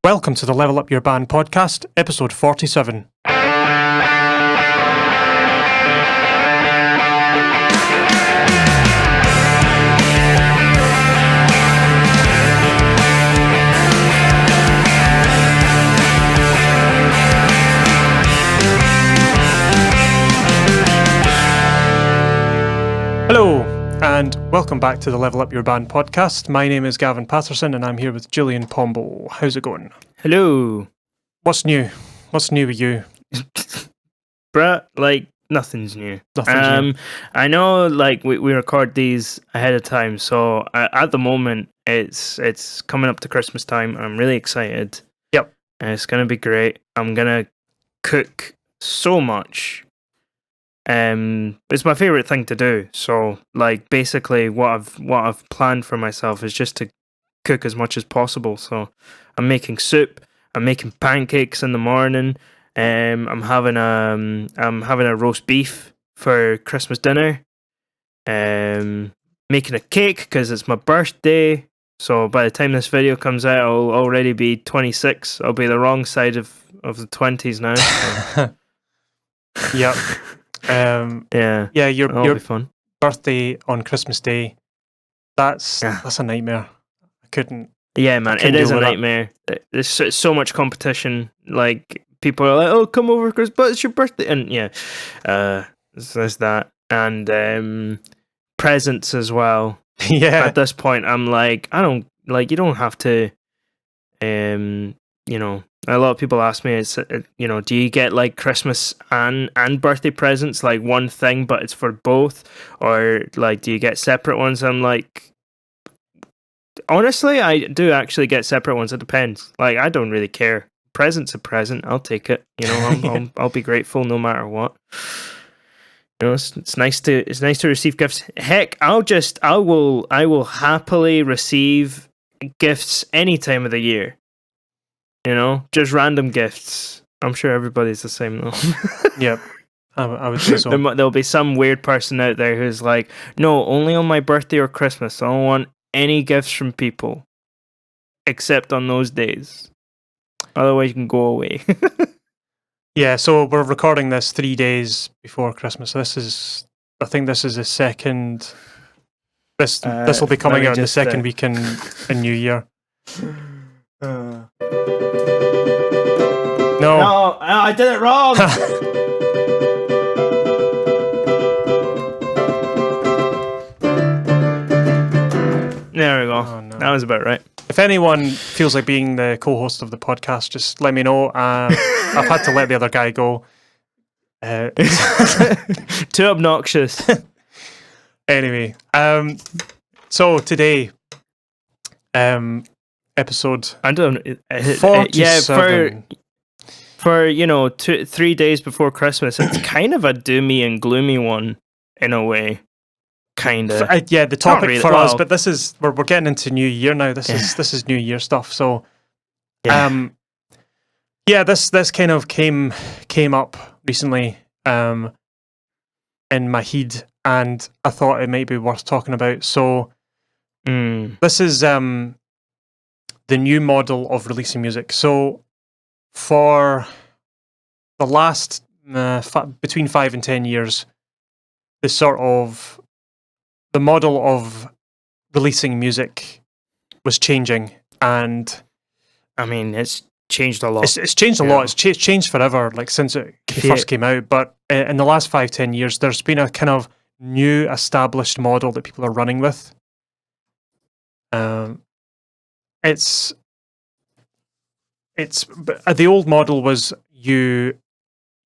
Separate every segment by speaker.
Speaker 1: Welcome to the Level Up Your Band podcast, episode 47. Hello, and welcome back to the Level Up Your Band podcast. My name is Gavin Patterson, and I'm here with Julian Pombo. How's it going?
Speaker 2: Hello.
Speaker 1: What's new? What's new with you?
Speaker 2: Bruh, nothing's new.
Speaker 1: Nothing's new.
Speaker 2: I know, we record these ahead of time, so at the moment, it's coming up to Christmas time. I'm really excited.
Speaker 1: Yep.
Speaker 2: And it's going to be great. I'm going to cook so much. It's my favorite thing to do. So, basically, what I've planned for myself is just to cook as much as possible. So, I'm making soup. I'm making pancakes in the morning. I'm having a roast beef for Christmas dinner. Making a cake because it's my birthday. So by the time this video comes out, I'll already be 26. I'll be the wrong side of the 20s now. So.
Speaker 1: Yep. Yeah, your
Speaker 2: be fun.
Speaker 1: birthday on Christmas Day, that's a nightmare. I couldn't.
Speaker 2: Yeah, man, it is a nightmare. There's so much competition. People are like, "Oh, come over, Chris, but it's your birthday," and there's that, and presents as well.
Speaker 1: Yeah.
Speaker 2: At this point, I'm like, I don't you don't have to. A lot of people ask me, do you get Christmas and birthday presents, one thing, but it's for both, or do you get separate ones? I'm like, honestly, I do actually get separate ones. It depends. I don't really care. Present's a present. I'll take it. I'll be grateful no matter what. It's nice to receive gifts. Heck, I will happily receive gifts any time of the year. Just random gifts. I'm sure everybody's the same though.
Speaker 1: Yep, I would say so.
Speaker 2: There'll be some weird person out there who's like, no, only on my birthday or Christmas. I don't want any gifts from people, except on those days. Otherwise, you can go away.
Speaker 1: Yeah, so we're recording this 3 days before Christmas. I think this is the second. This will be coming out in the second week in New Year. No,
Speaker 2: I did it wrong. There we go. Oh, no. That was about right.
Speaker 1: If anyone feels like being the co-host of the podcast, just let me know. I've had to let the other guy go.
Speaker 2: Too obnoxious.
Speaker 1: Anyway, so today, episode
Speaker 2: I don't
Speaker 1: 47.
Speaker 2: For 3 days before Christmas, it's kind of a doomy and gloomy one in a way. Kind of.
Speaker 1: The topic really, for us, but this is we're getting into New Year now. This is New Year stuff. So, this kind of came up recently in my head, and I thought it might be worth talking about. So, this is the new model of releasing music. So, for the last between 5 and 10 years, the model of releasing music was changing, and
Speaker 2: I mean, it's changed a lot.
Speaker 1: It's changed a lot. It's changed forever, since it first came out. But in the last 5-10 years, there's been a kind of new established model that people are running with. It's the old model was you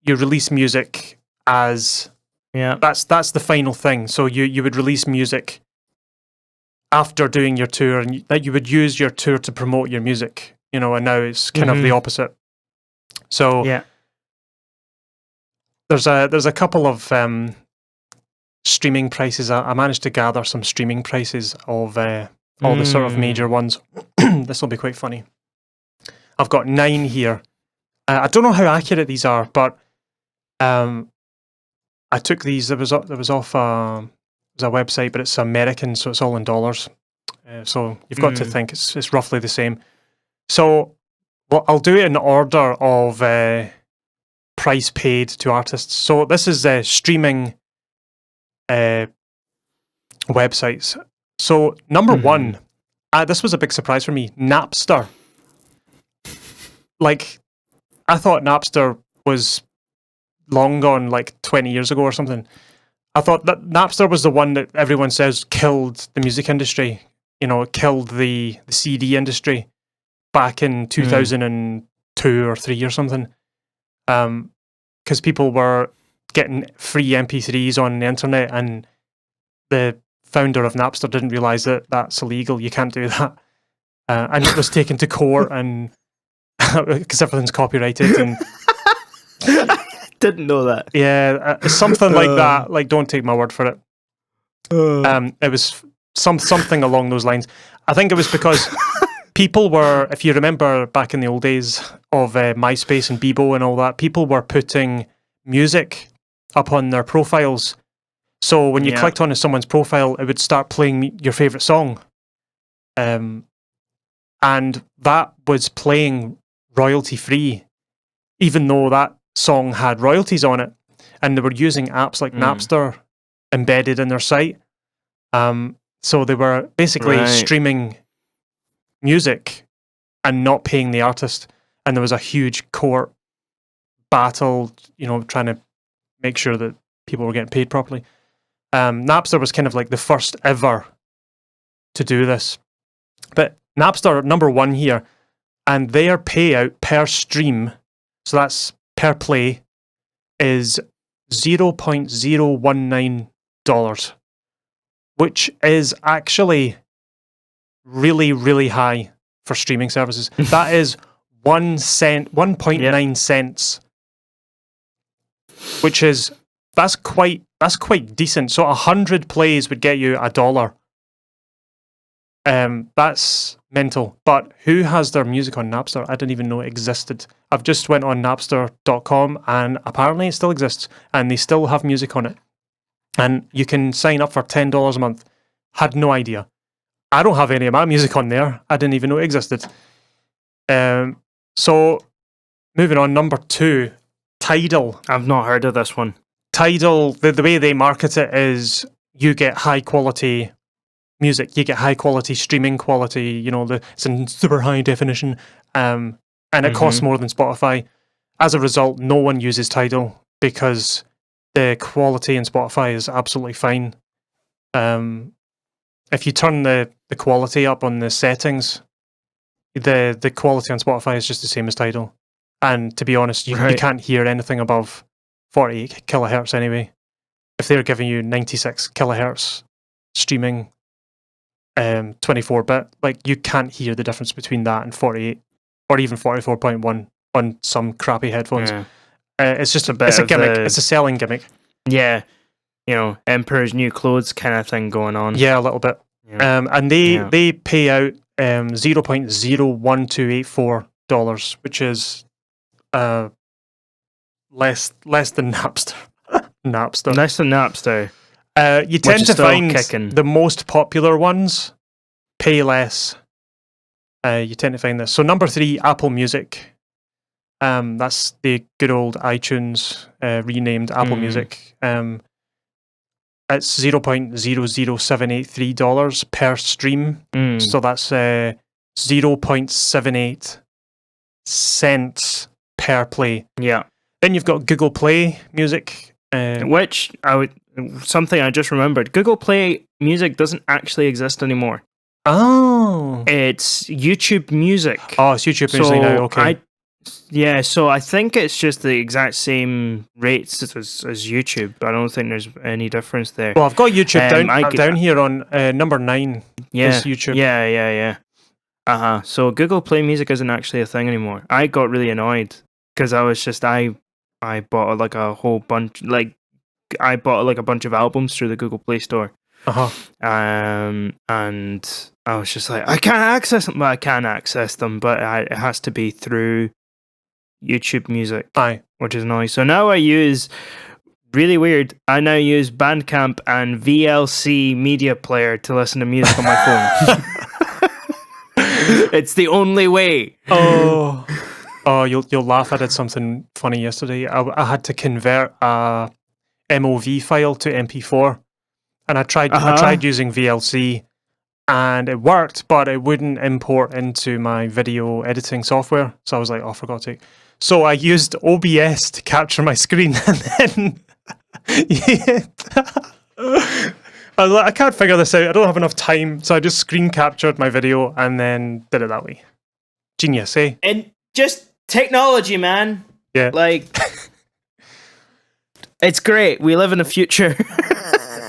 Speaker 1: release music as that's the final thing. So you would release music after doing your tour, and that you would use your tour to promote your music. And now it's kind of the opposite. So there's a couple of streaming prices. I managed to gather some streaming prices of all the sort of major ones. This will be quite funny. I've got 9 here. I don't know how accurate these are, but I took these. There was off a website, but it's American, so it's all in dollars. So you've got to think it's roughly the same. So Well, I'll do it in order of price paid to artists. So this is streaming websites. So number one, this was a big surprise for me. Napster. Like, I thought Napster was long gone, like 20 years ago or something. I thought that Napster was the one that everyone says killed the music industry. You know, it killed the CD industry back in 2002 or 3 or something. Because people were getting free MP3s on the internet, and the founder of Napster didn't realize that that's illegal. You can't do that. And it was taken to court, and because everything's copyrighted. And
Speaker 2: didn't know that.
Speaker 1: Yeah, something like that. Like, don't take my word for it. It was something along those lines. I think it was because people were, if you remember back in the old days of MySpace and Bebo and all that, people were putting music up on their profiles. So when you clicked onto someone's profile, it would start playing your favorite song. And that was playing royalty free, even though that song had royalties on it. And they were using apps like Napster embedded in their site. So they were basically streaming music and not paying the artist. And there was a huge court battle, you know, trying to make sure that people were getting paid properly. Napster was kind of like the first ever to do this. But Napster, number one here, and their payout per stream, so that's per play, is $0.019, which is actually really, really high for streaming services. That is 1.9 cents, which is that's quite decent. So 100 plays would get you $1. That's mental. But who has their music on Napster? I didn't even know it existed. I've just went on Napster.com, and apparently it still exists, and they still have music on it. And you can sign up for $10 a month. Had no idea. I don't have any of my music on there. I didn't even know it existed. So moving on, number two, Tidal.
Speaker 2: I've not heard of this one.
Speaker 1: Tidal, the way they market it is you get high quality music, you get high quality streaming quality, you know, it's in super high definition, and it costs more than Spotify. As a result, no one uses Tidal because the quality in Spotify is absolutely fine. If you turn the quality up on the settings, the quality on Spotify is just the same as Tidal. And to be honest, you can't hear anything above 48 kilohertz anyway. If they're giving you 96 kilohertz streaming 24-bit, like, you can't hear the difference between that and 48 or even 44.1 on some crappy headphones. It's just it's a gimmick. It's a selling gimmick.
Speaker 2: Yeah, you know, Emperor's New Clothes kind of thing going on.
Speaker 1: Yeah, a little bit. Yeah. And they pay out $0.01284, which is less than Napster. Napster.
Speaker 2: Less than Napster.
Speaker 1: You tend to find the most popular ones pay less. You tend to find this. So number three, Apple Music. That's the good old iTunes, renamed Apple Music. It's $0.00783 per stream. So that's 0.78 cents per play.
Speaker 2: Yeah.
Speaker 1: Then you've got Google Play Music.
Speaker 2: Which something I just remembered. Google Play Music doesn't actually exist anymore.
Speaker 1: Oh.
Speaker 2: It's YouTube Music.
Speaker 1: Oh, it's YouTube Music now, okay.
Speaker 2: So I think it's just the exact same rates as YouTube. I don't think there's any difference there.
Speaker 1: Well, I've got YouTube down here on number 9 is YouTube.
Speaker 2: Yeah. So Google Play Music isn't actually a thing anymore. I got really annoyed because I was just, I bought like a whole bunch, like I bought like a bunch of albums through the Google Play Store. And I was just like, I can't access them. Well, I can access them, but it has to be through YouTube Music. Which is annoying. So now I use, really weird, I now use Bandcamp and VLC Media Player to listen to music on my phone. It's the only way.
Speaker 1: Oh, you'll laugh. I did something funny yesterday. I had to convert a MOV file to MP4, and I tried using VLC, and it worked, but it wouldn't import into my video editing software. So I was like, oh, for God's sake. So I used OBS to capture my screen, and then I was like, I can't figure this out. I don't have enough time, so I just screen captured my video and then did it that way. Genius, eh?
Speaker 2: And just technology, man.
Speaker 1: Yeah.
Speaker 2: Like, it's great. We live in the future.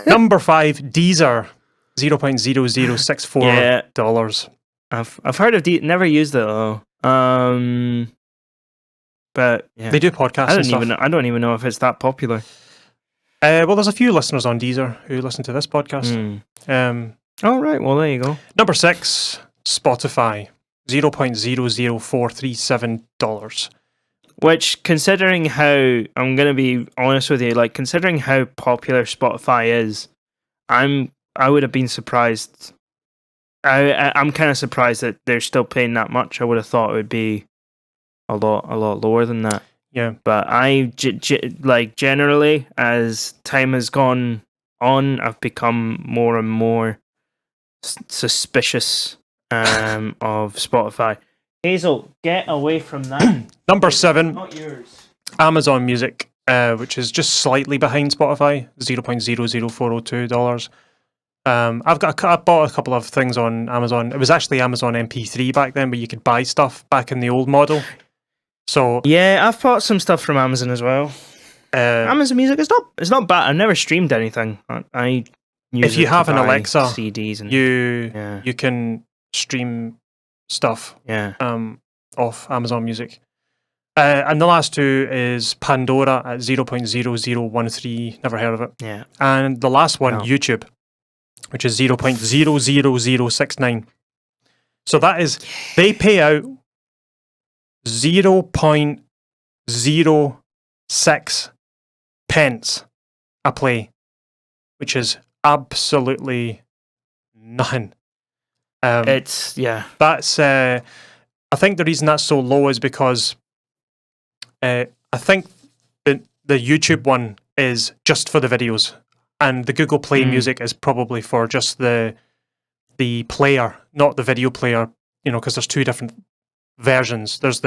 Speaker 1: Number 5, Deezer, $0.0064.
Speaker 2: I've heard of never used it though. But yeah.
Speaker 1: They do podcasts.
Speaker 2: I don't even know if it's that popular.
Speaker 1: Well, there's a few listeners on Deezer who listen to this podcast.
Speaker 2: Oh, right. Well, there you go.
Speaker 1: Number 6, Spotify, $0.00437.
Speaker 2: Which, considering how, I'm going to be honest with you, like, considering how popular Spotify is, I would have been surprised. I'm kind of surprised that they're still paying that much. I would have thought it would be a lot lower than that.
Speaker 1: Yeah.
Speaker 2: But like, generally, as time has gone on, I've become more and more suspicious of Spotify. Hazel, get away from that.
Speaker 1: Number 7,
Speaker 2: not yours.
Speaker 1: Amazon Music, which is just slightly behind Spotify, $0.00402. I bought a couple of things on Amazon. It was actually Amazon MP3 back then, but you could buy stuff back in the old model. So
Speaker 2: yeah, I've bought some stuff from Amazon as well. Amazon Music, it's not bad. I've never streamed anything. I use
Speaker 1: if you have an Alexa,
Speaker 2: CDs and
Speaker 1: you can stream stuff.
Speaker 2: Yeah.
Speaker 1: Off Amazon Music. And the last 2 is Pandora at 0.0013. Never heard of it.
Speaker 2: Yeah.
Speaker 1: And the last one, YouTube, which is 0.00069. So that is, they pay out 0.06 pence a play, which is absolutely nothing.
Speaker 2: That's
Speaker 1: I think the reason that's so low is because I think the YouTube one is just for the videos, and the Google Play Music is probably for just the player, not the video player. You know, because there's 2 different versions. There's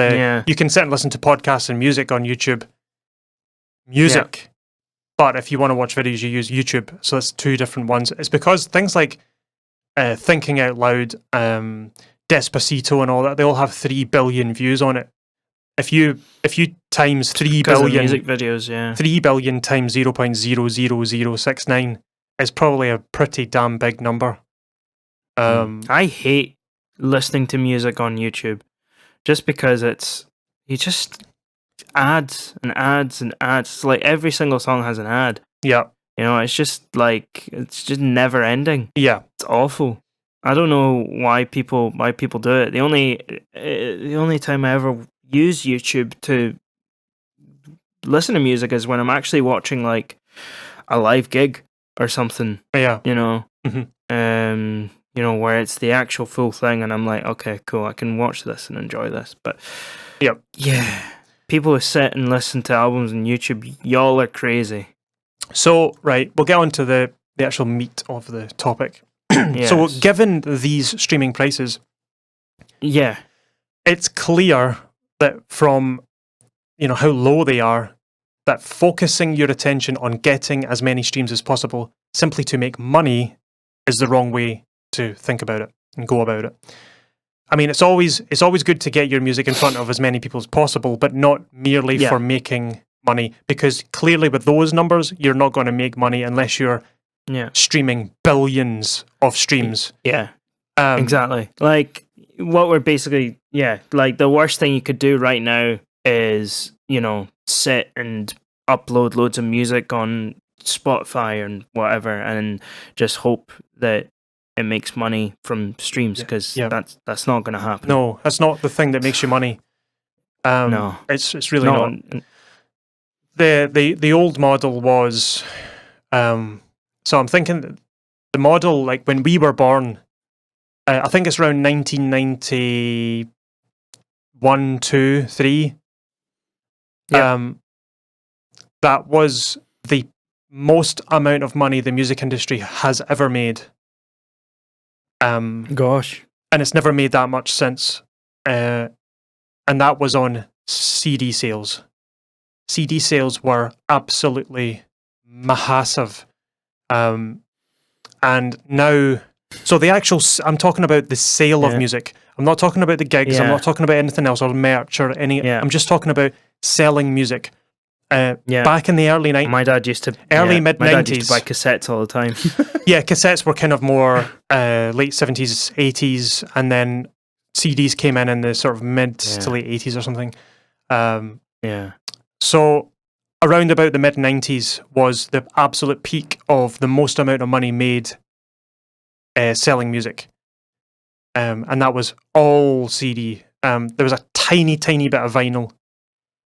Speaker 1: you can sit and listen to podcasts and music on YouTube. But if you want to watch videos, you use YouTube. So it's 2 different ones. It's because things like Thinking Out Loud, Despacito, and all that, they all have 3 billion views on it. If you times 3 billion
Speaker 2: music videos,
Speaker 1: 3 billion times 0.00069 is probably a pretty damn big number.
Speaker 2: I hate listening to music on YouTube, just because you just ads and ads and ads. Like, every single song has an ad.
Speaker 1: Yeah.
Speaker 2: You know, it's just never ending.
Speaker 1: Yeah.
Speaker 2: It's awful. I don't know why people do it. The only time I ever use YouTube to listen to music is when I'm actually watching like a live gig or something.
Speaker 1: Yeah.
Speaker 2: You know.
Speaker 1: Mm-hmm.
Speaker 2: You know, where it's the actual full thing, and I'm like, okay, cool, I can watch this and enjoy this. But
Speaker 1: yeah,
Speaker 2: people who sit and listen to albums on YouTube, y'all are crazy.
Speaker 1: So, right, we'll get on to the actual meat of the topic. Yes. So, given these streaming prices, it's clear that from, you know, how low they are, that focusing your attention on getting as many streams as possible simply to make money is the wrong way to think about it and go about it. I mean, it's always good to get your music in front of as many people as possible, but not merely for making money, because clearly with those numbers, you're not going to make money unless you're streaming billions of streams.
Speaker 2: Yeah, exactly. Like, what we're basically, like, the worst thing you could do right now is, you know, sit and upload loads of music on Spotify and whatever, and just hope that it makes money from streams, because that's not going to happen.
Speaker 1: No, that's not the thing that makes you money.
Speaker 2: No,
Speaker 1: it's really not. The old model was, so I'm thinking the model, like when we were born, I think it's around 1991, 2, 3.
Speaker 2: Yep.
Speaker 1: That was the most amount of money the music industry has ever made.
Speaker 2: Gosh.
Speaker 1: And it's never made that much since. And that was on CD sales. CD sales were absolutely massive. And now, so the actual, I'm talking about the sale of music. I'm not talking about the gigs. I'm not talking about anything else or merch or any. I'm just talking about selling music. Back in the early 90s.
Speaker 2: My dad used to
Speaker 1: mid-90s.
Speaker 2: My dad used to buy cassettes all the time.
Speaker 1: Yeah, cassettes were kind of more late 70s, 80s, and then CDs came in the sort of mid to late 80s or something. So around about the mid-90s was the absolute peak of the most amount of money made selling music. And that was all CD. There was a tiny, tiny bit of vinyl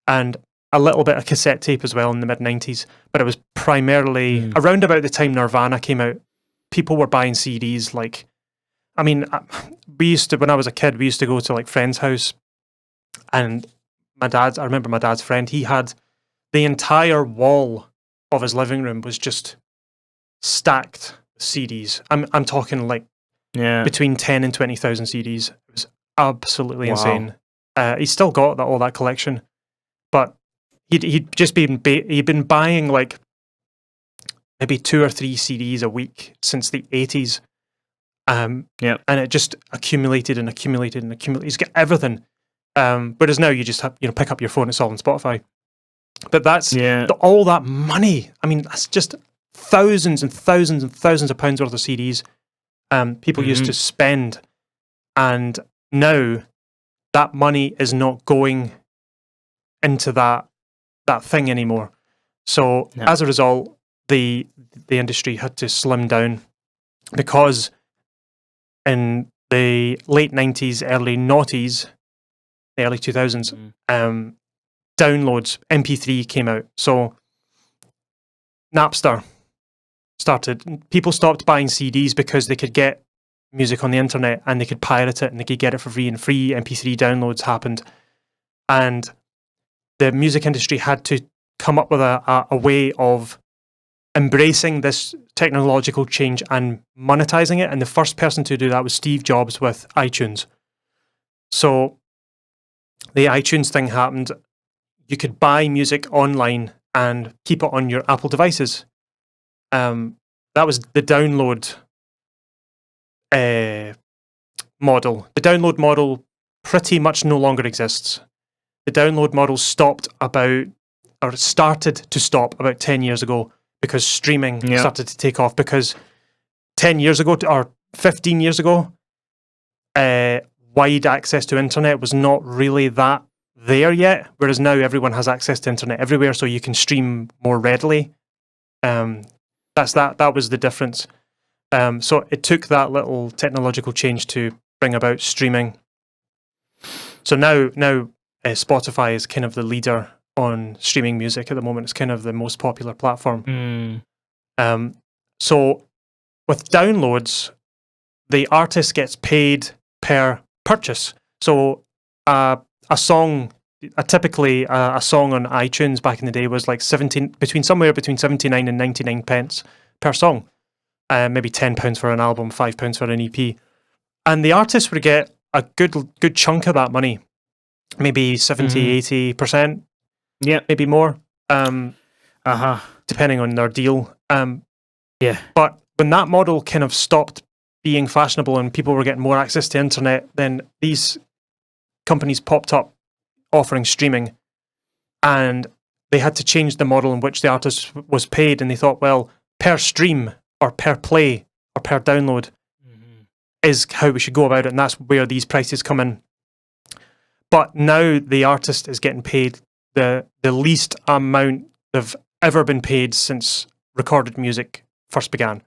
Speaker 1: and a little bit of cassette tape as well in the mid-90s. But it was primarily around about the time Nirvana came out. People were buying CDs like... I mean, we used to, when I was a kid, we used to go to like friend's house, and I remember my dad's friend, he had the entire wall of his living room was just stacked with CDs. I'm talking like between 10 and 20,000 CDs. It was absolutely insane. He's still got all that collection, but he'd been buying like maybe 2 or 3 CDs a week since the 80s. And it just accumulated and accumulated and accumulated. He's got everything. Whereas now you just have, pick up your phone, it's all on Spotify. But that's all that money. I mean, that's just thousands and thousands and thousands of pounds worth of CDs people used to spend. And now that money is not going into that thing anymore. So as a result, the industry had to slim down, because in the late 90s, early noughties, the early 2000s, downloads, MP3 came out. So Napster started. People stopped buying CDs because they could get music on the internet and they could pirate it and they could get it for free, and free MP3 downloads happened. And the music industry had to come up with a way of embracing this technological change and monetizing it. And the first person to do that was Steve Jobs with iTunes. So the iTunes thing happened. You could buy music online and keep it on your Apple devices. That was the download model. The download model pretty much no longer exists. The download model started to stop about 10 years ago, because streaming started to take off. Because 10 years ago, or 15 years ago, wide access to internet was not really that there yet, whereas now everyone has access to internet everywhere, so you can stream more readily. That was the difference. So it took that little technological change to bring about streaming. So now Spotify is kind of the leader on streaming music at the moment. It's kind of the most popular platform. So with downloads, the artist gets paid per purchase. So typically a song on iTunes back in the day was like between 79 and 99 pence per song. Maybe £10 for an album, £5 for an EP. And the artist would get a good chunk of that money. Maybe 70, 80%. Yeah, maybe more. Depending on their deal. But when that model kind of stopped being fashionable and people were getting more access to internet, then these companies popped up offering streaming, and they had to change the model in which the artist was paid. And they thought, well, per stream or per play or per download is how we should go about it, and that's where these prices come in. But now the artist is getting paid the least amount they've ever been paid since recorded music first began.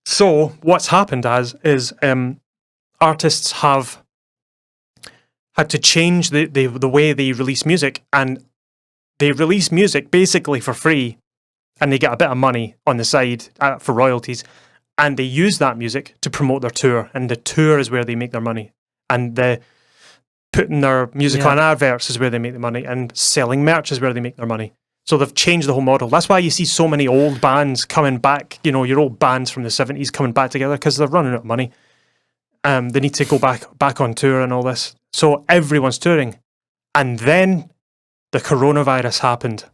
Speaker 1: So what's happened is artists have had to change the way they release music, and they release music basically for free, and they get a bit of money on the side for royalties. and they use that music to promote their tour, and the tour is where they make their money, and the putting their music on adverts is where they make the money, and selling merch is where they make their money. So they've changed the whole model. That's why you see so many old bands coming back, your old bands from the 70s coming back together, because they're running out of money. They need to go back on tour and all this. So everyone's touring. And then the coronavirus happened.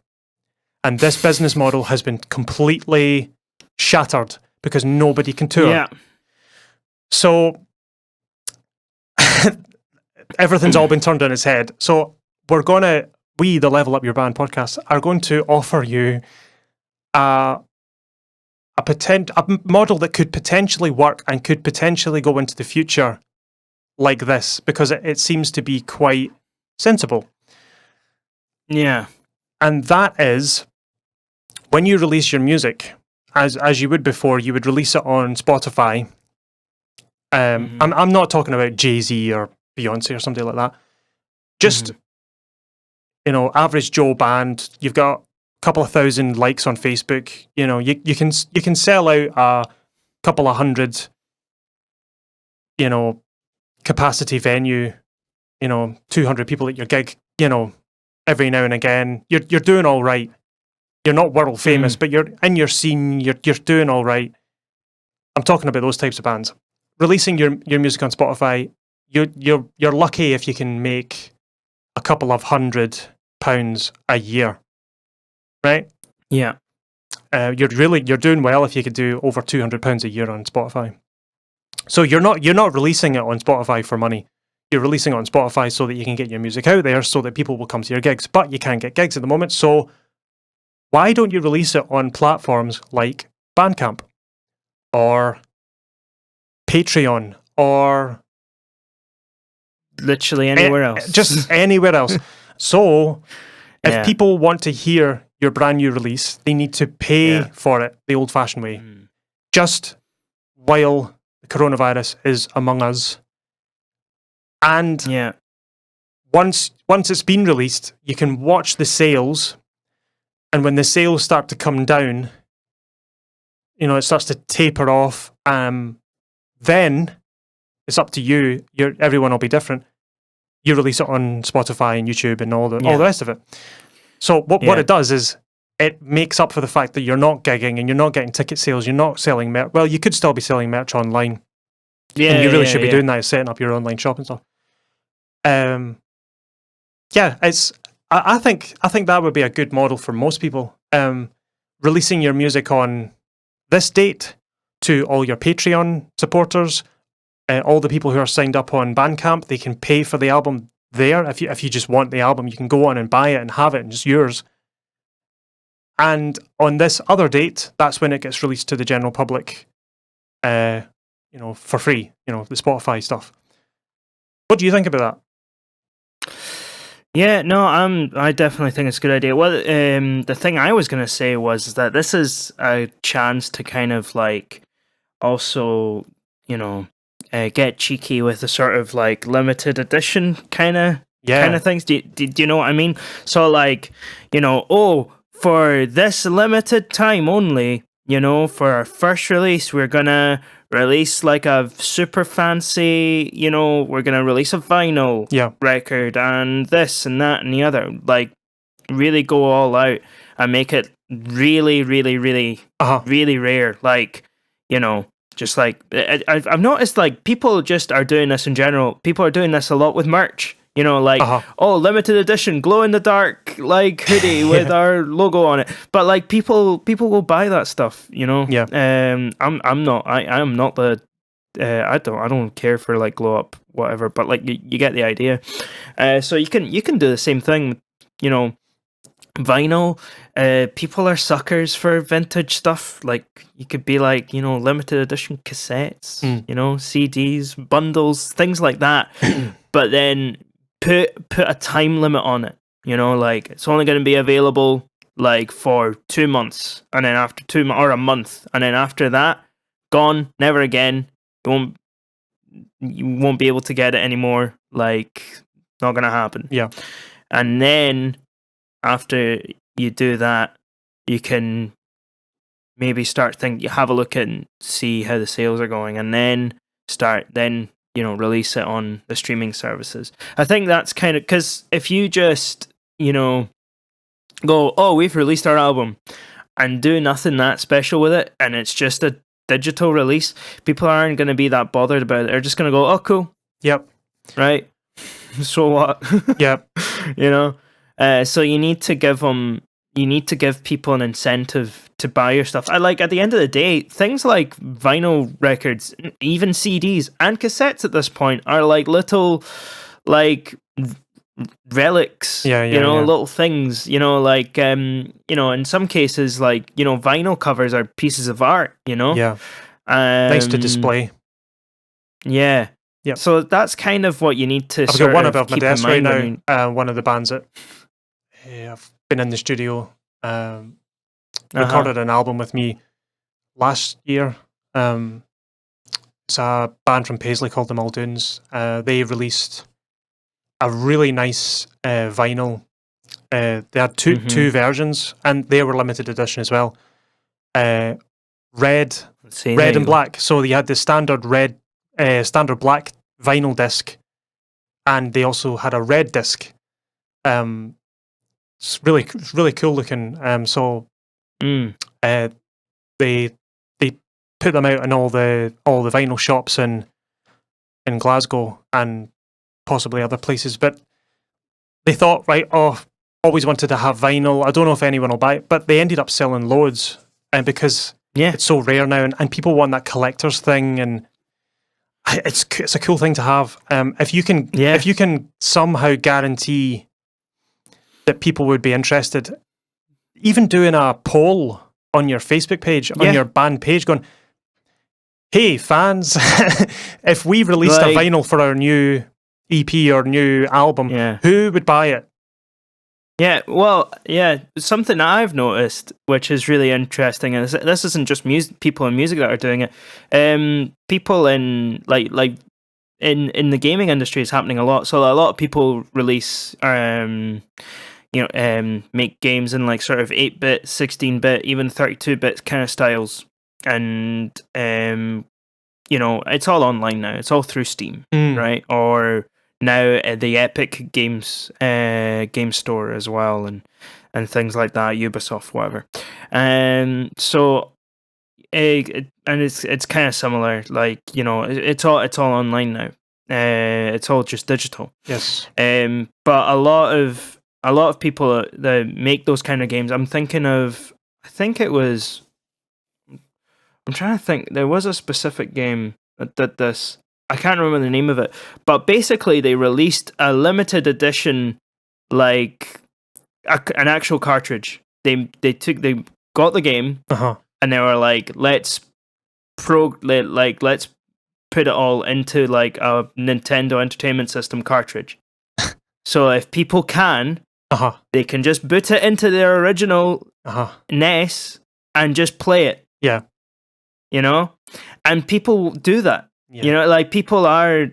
Speaker 1: And this business model has been completely shattered because nobody can tour.
Speaker 2: Yeah.
Speaker 1: So everything's all been turned on its head. So we, the Level Up Your Band podcast, are going to offer you a model that could potentially work and could potentially go into the future like this, because it seems to be quite sensible.
Speaker 2: Yeah.
Speaker 1: And that is, when you release your music, as you would before, you would release it on Spotify. I'm not talking about Jay-Z or Beyonce or something like that. Just, average Joe band. You've got a couple of thousand likes on Facebook. You can sell out a couple of hundred, capacity venue, 200 people at your gig, every now and again. You're doing all right. You're not world famous, but you're in your scene. You're doing all right. I'm talking about those types of bands. Releasing your music on Spotify, you're lucky if you can make a couple of £100 a year, right?
Speaker 2: Yeah.
Speaker 1: You're doing well if you could do over £200 a year on Spotify. So you're not releasing it on Spotify for money. You're releasing it on Spotify so that you can get your music out there, so that people will come to your gigs. But you can't get gigs at the moment, so why don't you release it on platforms like Bandcamp or Patreon or
Speaker 2: literally anywhere else?
Speaker 1: Just anywhere else. So if people want to hear your brand new release, they need to pay for it the old-fashioned way. Just while the coronavirus is among us. And once it's been released, you can watch the sales. And when the sales start to come down, it starts to taper off. Then it's up to you. Everyone will be different. You release it on Spotify and YouTube and all the rest of it. So what it does is it makes up for the fact that you're not gigging and you're not getting ticket sales. You're not selling merch. Well, you could still be selling merch online. Yeah, and you really should be doing that, is setting up your online shop and stuff. I think that would be a good model for most people. Releasing your music on this date to all your Patreon supporters, all the people who are signed up on Bandcamp, they can pay for the album there. If you just want the album, you can go on and buy it and have it and it's yours. And on this other date, that's when it gets released to the general public, for free, the Spotify stuff. What do you think about that?
Speaker 2: Yeah, no, I definitely think it's a good idea. Well, the thing I was going to say was that this is a chance to kind of like also, get cheeky with the sort of like limited edition kind of things. Do you know what I mean? So like, for this limited time only, for our first release, we're gonna release like a super fancy, we're gonna release a vinyl record and this and that and the other. Like, really go all out and make it really, really, really, really rare. Like, just like I've noticed, like people just are doing this in general. People are doing this a lot with merch. Limited edition, glow in the dark, like hoodie with our logo on it. But like people will buy that stuff, Yeah. I'm not the. I don't care for like glow up whatever. But like you get the idea. So you can do the same thing. Vinyl. People are suckers for vintage stuff. Like you could be like limited edition cassettes, CDs, bundles, things like that. But then put a time limit on it. Like it's only going to be available like for 2 months, and then after 2 months or a month, and then after that, gone, never again. You won't be able to get it anymore. Like, not going to happen.
Speaker 1: Yeah.
Speaker 2: And then after you do that, you can maybe have a look and see how the sales are going, and then release it on the streaming services. I think that's kind of, because if you just, go, oh, we've released our album and do nothing that special with it, and it's just a digital release, people aren't going to be that bothered about it. They're just going to go, oh, cool.
Speaker 1: Yep.
Speaker 2: Right. So what?
Speaker 1: Yep.
Speaker 2: So you need to give people an incentive to buy your stuff. At the end of the day, things like vinyl records, even CDs and cassettes at this point are like little relics, little things, in some cases, vinyl covers are pieces of art,
Speaker 1: nice to display.
Speaker 2: Yeah.
Speaker 1: Yep.
Speaker 2: So that's kind of what you need to
Speaker 1: I've got one above my desk right now. One of the bands that I've been in the studio, recorded an album with me last year. It's a band from Paisley called the Muldoons. They released a really nice vinyl. They had two versions, and they were limited edition as well. Red and black. So they had the standard black vinyl disc, and they also had a red disc. It's really cool looking. So they put them out in all the vinyl shops in Glasgow and possibly other places. But they thought, right, always wanted to have vinyl. I don't know if anyone will buy it, but they ended up selling loads, and because it's so rare now, and people want that collector's thing, and it's a cool thing to have. If you can somehow guarantee that people would be interested, even doing a poll on your Facebook page, on your band page, going, hey fans, if we released a vinyl for our new EP or new album, who would buy it?
Speaker 2: Yeah, well, something that I've noticed, which is really interesting, and this isn't just people in music that are doing it. People in in the gaming industry is happening a lot. So a lot of people release, make games in sort of 8-bit, 16-bit, even 32-bit kind of styles, and it's all online now. It's all through Steam, right? Or now the Epic Games game store as well, and things like that, Ubisoft, whatever. So it's kind of similar. It's all online now. It's all just digital.
Speaker 1: Yes.
Speaker 2: But a lot of people that make those kind of games, I'm trying to think. There was a specific game that did this. I can't remember the name of it, but basically they released a limited edition, an actual cartridge. They got the game, and they were like, let's put it all into a Nintendo Entertainment System cartridge. So if people can, they can just boot it into their original NES and just play it.
Speaker 1: Yeah.
Speaker 2: And people do that. Yeah. People are,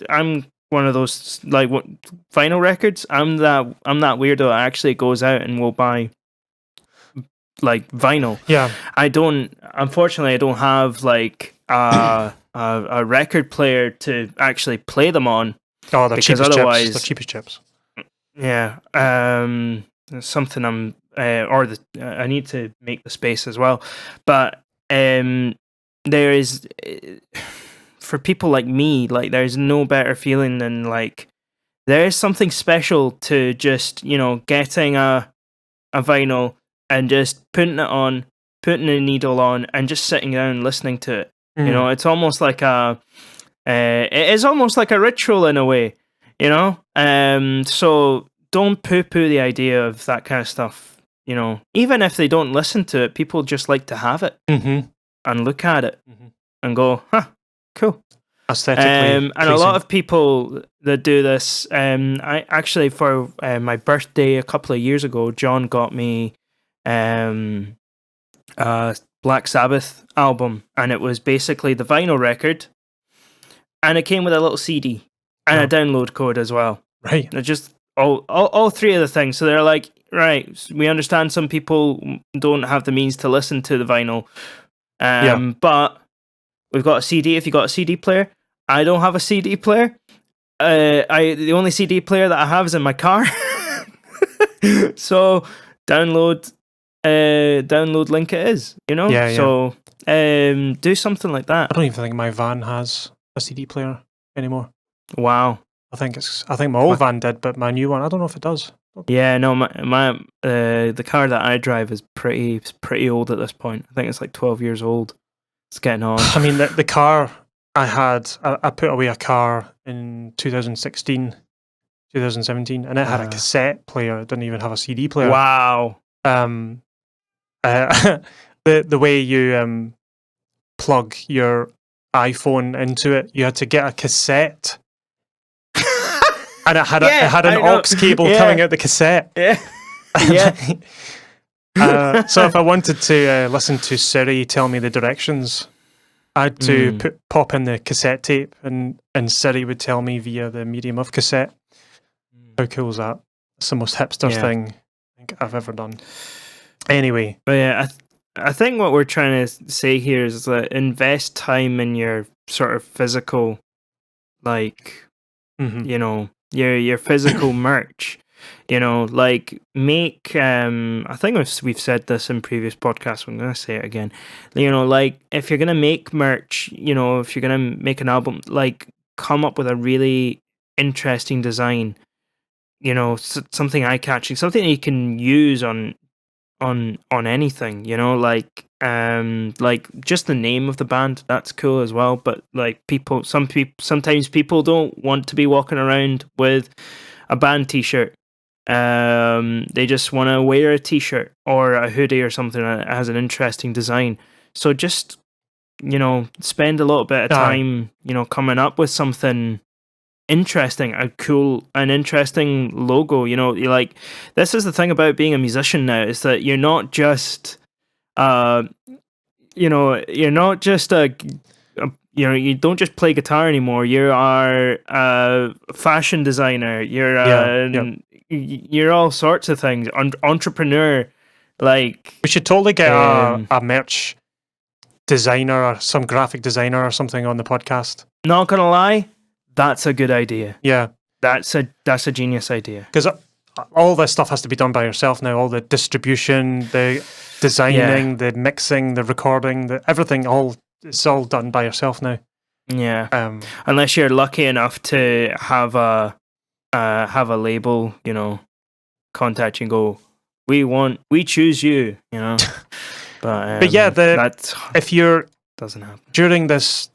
Speaker 2: I'm one of those, vinyl records. I'm that weirdo that actually goes out and will buy, vinyl.
Speaker 1: Yeah.
Speaker 2: Unfortunately, I don't have, a record player to actually play them on.
Speaker 1: Oh, the cheapest chips. The cheapest chips.
Speaker 2: Yeah. Something I need to make the space as well. But, there is, for people like me, there's no better feeling than there is something special to just getting a vinyl and just putting it on, putting a needle on, and just sitting down and listening to it. It's almost like it is almost like a ritual in a way. So don't poo-poo the idea of that kind of stuff. Even if they don't listen to it, people just like to have it. And look at it and go, cool.
Speaker 1: Aesthetically
Speaker 2: and a lot of people that do this, I actually, for my birthday a couple of years ago, John got me a Black Sabbath album, and it was basically the vinyl record, and it came with a little CD and a download code as well.
Speaker 1: Right.
Speaker 2: Just all three of the things. So they're like, right, we understand some people don't have the means to listen to the vinyl. But we've got a CD. If you got a CD player, I don't have a CD player. The only CD player that I have is in my car. So download link it is, you know.
Speaker 1: Yeah.
Speaker 2: So do something like that.
Speaker 1: I don't even think my van has a CD player anymore.
Speaker 2: Wow.
Speaker 1: I think my old van did, but my new one, I don't know if it does.
Speaker 2: Yeah, no, my the car that I drive is pretty old at this point. I think it's like 12 years old. It's getting on.
Speaker 1: I mean, the car I had, I put away a car in 2016, 2017, and it had a cassette player. It didn't even have a CD player.
Speaker 2: Wow.
Speaker 1: The way you plug your iPhone into it, you had to get a cassette. And it had an aux cable coming out the cassette.
Speaker 2: Yeah. Yeah.
Speaker 1: So if I wanted to listen to Siri tell me the directions, I had to pop in the cassette tape, and Siri would tell me via the medium of cassette. How cool is that? It's the most hipster thing I think I've ever done. Anyway.
Speaker 2: But yeah, I think what we're trying to say here is that invest time in your sort of physical, like, you know, your physical merch. You know, like make I think we've said this in previous podcasts, I'm gonna say it again. You know, like if you're gonna make merch, you know, if you're gonna make an album, like come up with a really interesting design, you know, something eye-catching, something that you can use on anything, you know, like just the name of the band, that's cool as well. But like sometimes people don't want to be walking around with a band t-shirt. They just want to wear a t-shirt or a hoodie or something that has an interesting design. So just, you know, spend a little bit of time, you know, coming up with something interesting, an interesting logo. You know, you like, this is the thing about being a musician now, is that you're not just you know, you're not just you know, you don't just play guitar anymore. You are a fashion designer. You're all sorts of things. Entrepreneur. Like,
Speaker 1: we should totally get a merch designer or some graphic designer or something on the podcast.
Speaker 2: Not gonna lie, that's a good idea.
Speaker 1: Yeah,
Speaker 2: that's a genius idea.
Speaker 1: Because all this stuff has to be done by yourself now. All the distribution, the designing, the mixing, the recording, everything. It's all done by yourself now.
Speaker 2: Yeah. Unless you're lucky enough to have a label, you know, contact you and go, we choose you, you know. But
Speaker 1: yeah, if you're
Speaker 2: doesn't happen
Speaker 1: during this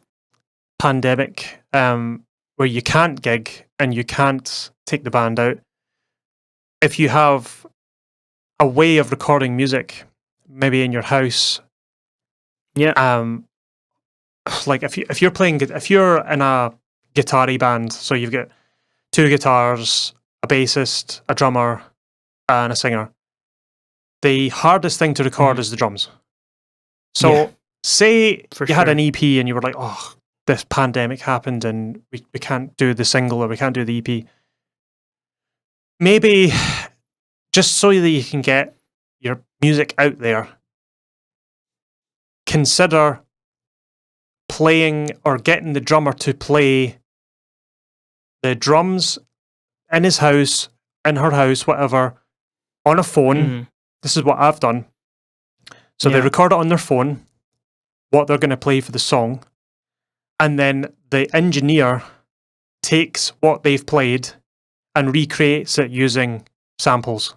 Speaker 1: pandemic, where you can't gig and you can't take the band out, if you have a way of recording music, maybe in your house, like if you're in a guitar-y band, so you've got 2 guitars, a bassist, a drummer, and a singer. The hardest thing to record is the drums. So say you had an EP and you were like, oh, this pandemic happened and we can't do the single or we can't do the EP. Maybe just so that you can get your music out there, consider playing or getting the drummer to play the drums in his house, in her house, whatever, on a phone. This is what I've done. So they record it on their phone, what they're going to play for the song, and then the engineer takes what they've played and recreates it using samples.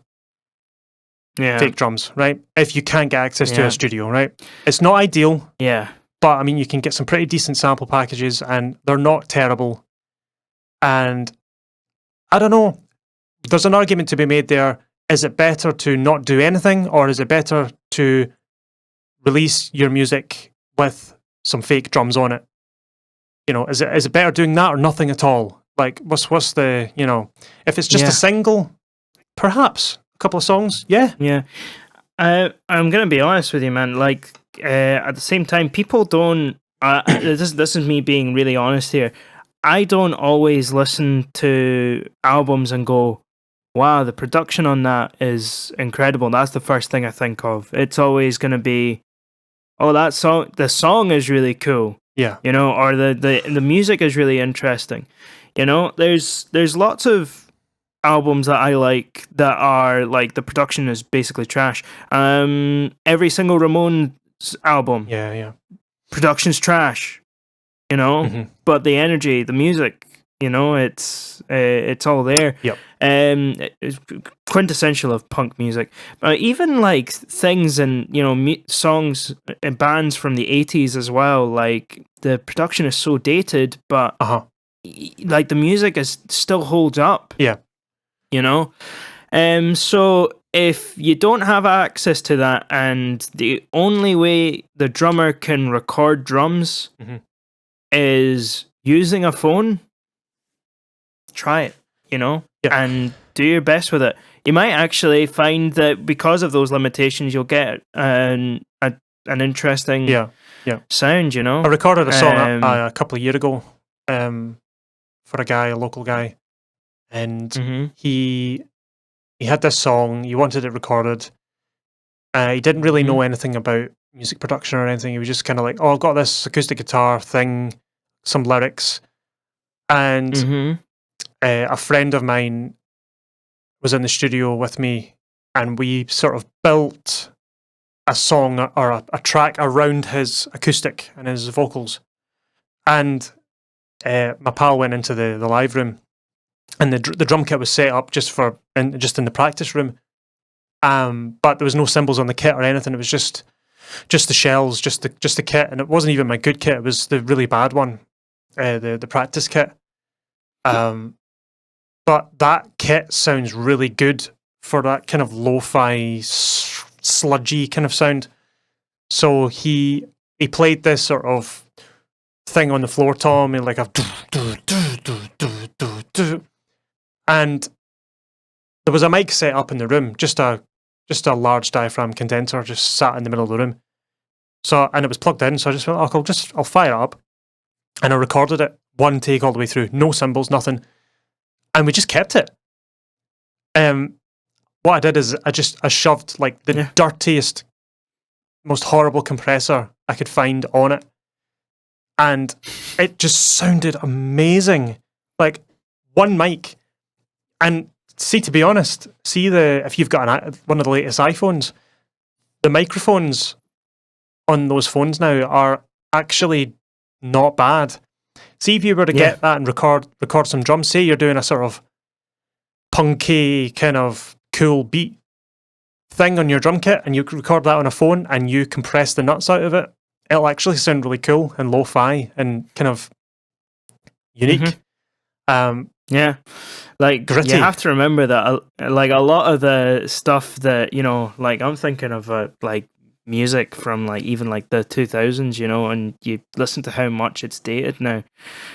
Speaker 1: Fake drums, right? If you can't get access to a studio, right? It's not ideal.
Speaker 2: Yeah.
Speaker 1: But I mean, you can get some pretty decent sample packages and they're not terrible. And I don't know, there's an argument to be made there. Is it better to not do anything, or is it better to release your music with some fake drums on it? You know, is it better doing that or nothing at all? Like, what's the, you know, if it's just a single, perhaps a couple of songs, yeah.
Speaker 2: I'm gonna be honest with you, man. Like, at the same time, people don't. This is me being really honest here. I don't always listen to albums and go, wow, the production on that is incredible. That's the first thing I think of. It's always going to be, oh, that song, the song is really cool,
Speaker 1: Yeah.
Speaker 2: you know, or the music is really interesting. You know, there's lots of albums that I like that are like the production is basically trash. Every single Ramones album,
Speaker 1: Yeah.
Speaker 2: production's trash, you know,
Speaker 1: Mhm.
Speaker 2: but the energy, the music, you know, it's all there.
Speaker 1: Yep.
Speaker 2: It's quintessential of punk music. Even like things and, you know, songs and bands from the 80s as well. Like the production is so dated, but like the music is still holds up.
Speaker 1: Yeah.
Speaker 2: You know, so if you don't have access to that, and the only way the drummer can record drums is using a phone, try it, you know, and do your best with it. You might actually find that because of those limitations, you'll get an interesting sound, you know.
Speaker 1: I recorded a song a couple of years ago for a local guy, and he had this song. He wanted it recorded. He didn't really know anything about music production or anything. He was just kind of like, oh, I've got this acoustic guitar thing, some lyrics. And a friend of mine was in the studio with me, and we sort of built a song or a track around his acoustic and his vocals. And my pal went into the live room, and the drum kit was set up just in the practice room. But there was no cymbals on the kit or anything. It was just the shells, just the kit, and it wasn't even my good kit. It was the really bad one, the practice kit. But that kit sounds really good for that kind of lo-fi, sludgy kind of sound. So he played this sort of thing on the floor tom, and like a and there was a mic set up in the room, just a large diaphragm condenser just sat in the middle of the room. So, and it was plugged in, so I just went, I'll fire it up. And I recorded it one take all the way through, no cymbals, nothing. And we just kept it. What I did is I shoved like the dirtiest, most horrible compressor I could find on it. And it just sounded amazing. Like one mic. And see, to be honest, if you've got one of the latest iPhones, the microphones on those phones now are actually not bad. See, if you were to get that and record some drums, say you're doing a sort of punky kind of cool beat thing on your drum kit, and you record that on a phone and you compress the nuts out of it, it'll actually sound really cool and lo-fi and kind of unique.
Speaker 2: Like
Speaker 1: gritty.
Speaker 2: You have to remember that like a lot of the stuff that, you know, like I'm thinking of like music from like even like the 2000s, you know, and you listen to how much it's dated now.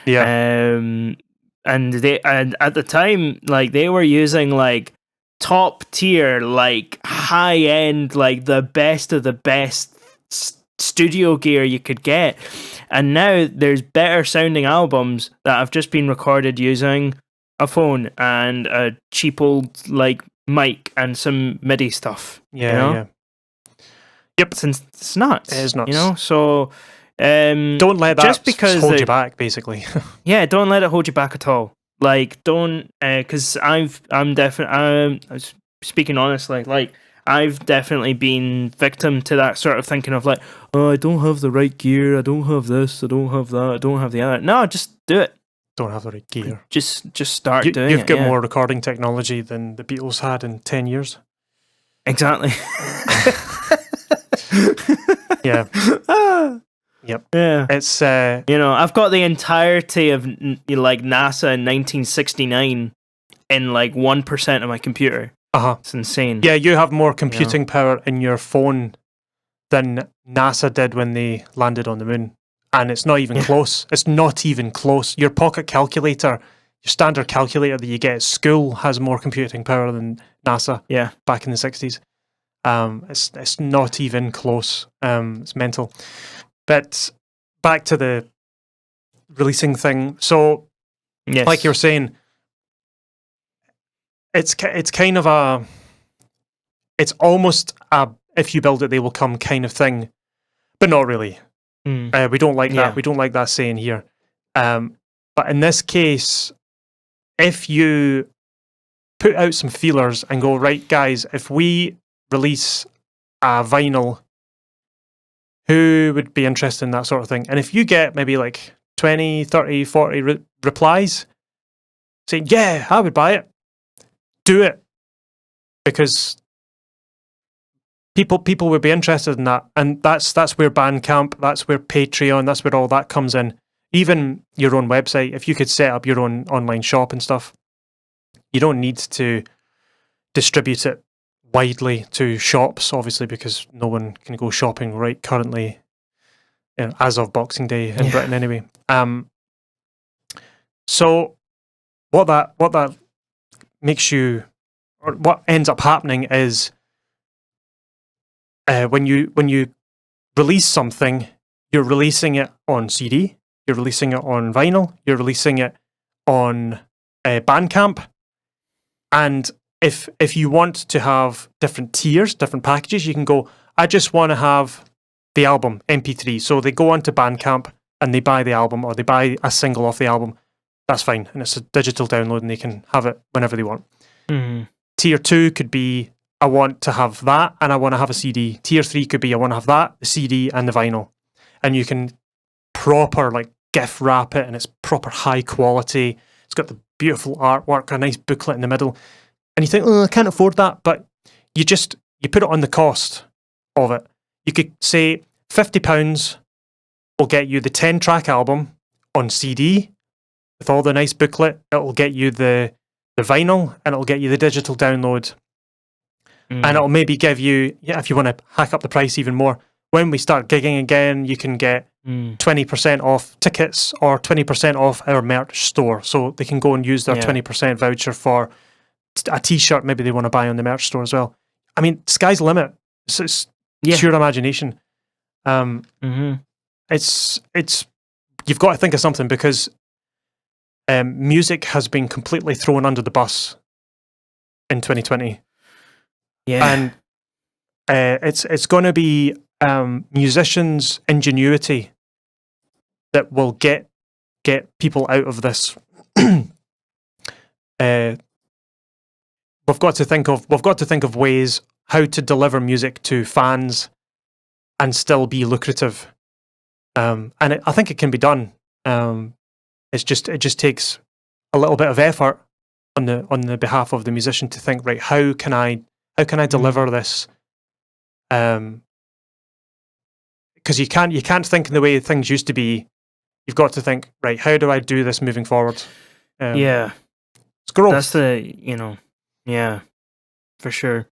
Speaker 2: And at the time, like they were using like top tier, like high end, like the best of the best studio gear you could get. And now there's better sounding albums that have just been recorded using a phone and a cheap old like mic and some MIDI stuff.
Speaker 1: Yep.
Speaker 2: It's nuts.
Speaker 1: It is nuts.
Speaker 2: You know, so
Speaker 1: don't let that just because hold you back, basically.
Speaker 2: Yeah, don't let it hold you back at all. Like, don't, because I'm definitely, speaking honestly, like, I've definitely been victim to that sort of thinking of like, oh, I don't have the right gear, I don't have this, I don't have that, I don't have the other. No, just do it.
Speaker 1: Don't have the right gear.
Speaker 2: Just start doing it.
Speaker 1: You've got more recording technology than the Beatles had in 10 years.
Speaker 2: Exactly.
Speaker 1: Yeah. Yep.
Speaker 2: Yeah.
Speaker 1: It's
Speaker 2: you know, I've got the entirety of like NASA in 1969 in like 1% of my computer. It's insane.
Speaker 1: Yeah, you have more computing power in your phone than NASA did when they landed on the moon. And it's not even close. It's not even close. Your pocket calculator, your standard calculator that you get at school has more computing power than NASA back in the 60s. It's not even close. It's mental. But back to the releasing thing. So, like you were saying, it's kind of a, it's almost a if you build it they will come kind of thing, but not really. We don't like that. We don't like that saying here. But in this case, if you put out some feelers and go, right, guys, if we release a vinyl, who would be interested in that sort of thing? And if you get maybe like 20, 30, 40 replies saying, yeah, I would buy it, do it. Because people would be interested in that. And that's where Bandcamp, that's where Patreon, that's where all that comes in. Even your own website, if you could set up your own online shop and stuff, you don't need to distribute it widely to shops, obviously, because no one can go shopping right currently, as of Boxing Day in Britain anyway. So what that makes you, or what ends up happening is when you release something, you're releasing it on CD, you're releasing it on vinyl, you're releasing it on Bandcamp, and if you want to have different tiers, different packages, you can go, I just want to have the album MP3. So they go onto Bandcamp and they buy the album, or they buy a single off the album. That's fine, and it's a digital download, and they can have it whenever they want. Tier 2 could be, I want to have that, and I want to have a CD. Tier 3 could be, I want to have that, the CD, and the vinyl. And you can proper like gift wrap it, and it's proper high quality. It's got the beautiful artwork, a nice booklet in the middle. And you think, I can't afford that, but you put it on the cost of it. You could say £50 will get you the 10-track album on CD with all the nice booklet. It'll get you the vinyl, and it'll get you the digital download. And it'll maybe give you, if you want to hack up the price even more, when we start gigging again, you can get 20% off tickets or 20% off our merch store. So they can go and use their 20% voucher for a t-shirt maybe they want to buy on the merch store as well. I mean, sky's the limit. It's pure imagination. It's you've got to think of something, because music has been completely thrown under the bus in 2020. And it's going to be musicians' ingenuity that will get people out of this. We've got to think of ways how to deliver music to fans and still be lucrative. And I think it can be done. It just takes a little bit of effort on the behalf of the musician to think, right, how can I deliver this? Because you can't think in the way things used to be. You've got to think, right, how do I do this moving forward? It's growth.
Speaker 2: That's for sure.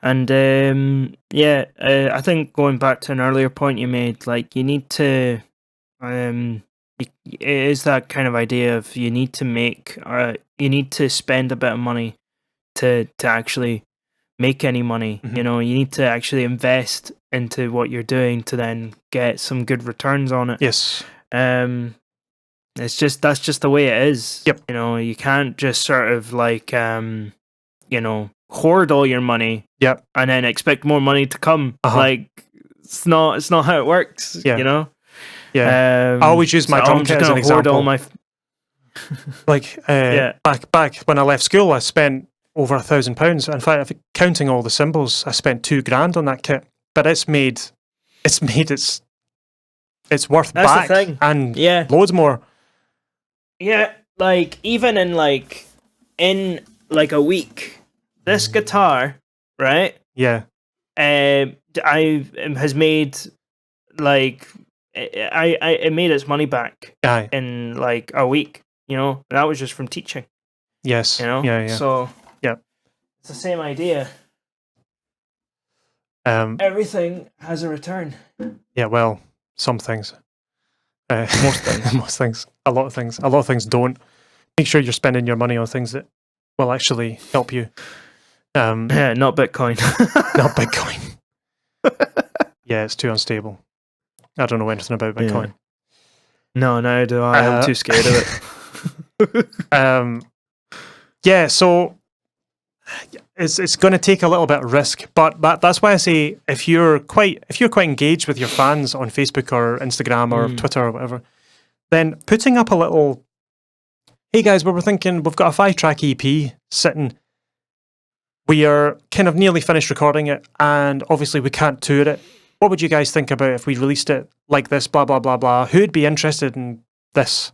Speaker 2: And I think going back to an earlier point you made, like, you need to it is that kind of idea of you need to spend a bit of money to actually make any money. You need to actually invest into what you're doing to then get some good returns on it.
Speaker 1: Yes.
Speaker 2: That's just the way it is.
Speaker 1: Yep.
Speaker 2: You can't just sort of like hoard all your money.
Speaker 1: Yep.
Speaker 2: And then expect more money to come. Like, it's not how it works.
Speaker 1: Yeah. I always use my drum kit as an example. Back when I left school, I spent over £1,000. In fact, if counting all the cymbals, I spent $2,000 on that kit. But it's made its worth back,
Speaker 2: the thing.
Speaker 1: And loads more.
Speaker 2: Yeah, like even in a week, this guitar, right?
Speaker 1: Yeah.
Speaker 2: Has made like it made its money back.
Speaker 1: Aye.
Speaker 2: In like a week. That was just from teaching.
Speaker 1: Yes. Yeah.
Speaker 2: So it's the same idea. Everything has a return.
Speaker 1: Yeah, well, some things.
Speaker 2: Most things.
Speaker 1: Most things. A lot of things. A lot of things don't. Make sure you're spending your money on things that will actually help you.
Speaker 2: Not Bitcoin.
Speaker 1: Not Bitcoin. Yeah, it's too unstable. I don't know anything about Bitcoin.
Speaker 2: No, neither do I. I'm too scared of it.
Speaker 1: So it's going to take a little bit of risk, but that's why I say if you're quite engaged with your fans on Facebook or Instagram or Twitter or whatever, then putting up a little, hey guys, we're thinking we've got a 5-track EP sitting. We are kind of nearly finished recording it, and obviously we can't tour it. What would you guys think about if we released it like this, blah, blah, blah, blah? Who'd be interested in this?